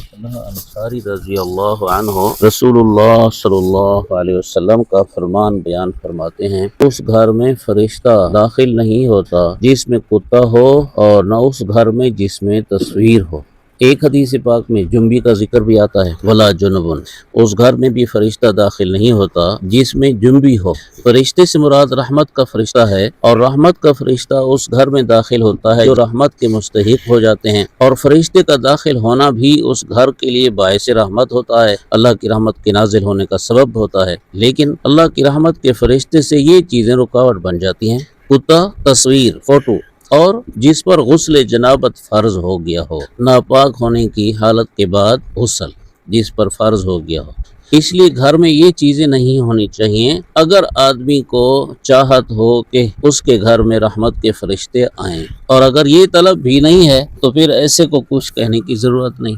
अंसारी रज़ी अल्लाह अन्हु रसूलुल्लाह सल्लल्लाहु अलैहि वसल्लम का फरमान बयान फरमाते हैं, उस घर में फरिश्ता दाखिल नहीं होता जिसमें कुत्ता हो और न उस घर में जिसमें तस्वीर हो। एक हदीस पाक में जुम्बी का जिक्र भी आता है, वला जुनबुन, उस घर में भी फरिश्ता दाखिल नहीं होता जिसमें जुम्बी हो। फरिश्ते से मुराद रहमत का फरिश्ता है और रहमत का फरिश्ता उस घर में दाखिल होता है जो रहमत के मुस्तहिक हो जाते हैं, और फरिश्ते का दाखिल होना भी उस घर के लिए बायस रहमत होता है, अल्लाह की रहमत के नाजिल होने का सबब होता है। लेकिन अल्लाह की रहमत के फरिश्ते से ये चीज़ें रुकावट बन जाती हैं, कुत्ता, तस्वीर, फोटो, और जिस पर गुस्ल जनाबत फ़र्ज हो गया हो, नापाक होने की हालत के बाद गुस्ल जिस पर फ़र्ज हो गया हो। इसलिए घर में ये चीज़ें नहीं होनी चाहिए। अगर आदमी को चाहत हो कि उसके घर में रहमत के फरिश्ते आएँ, और अगर ये तलब भी नहीं है तो फिर ऐसे को कुछ कहने की ज़रूरत नहीं।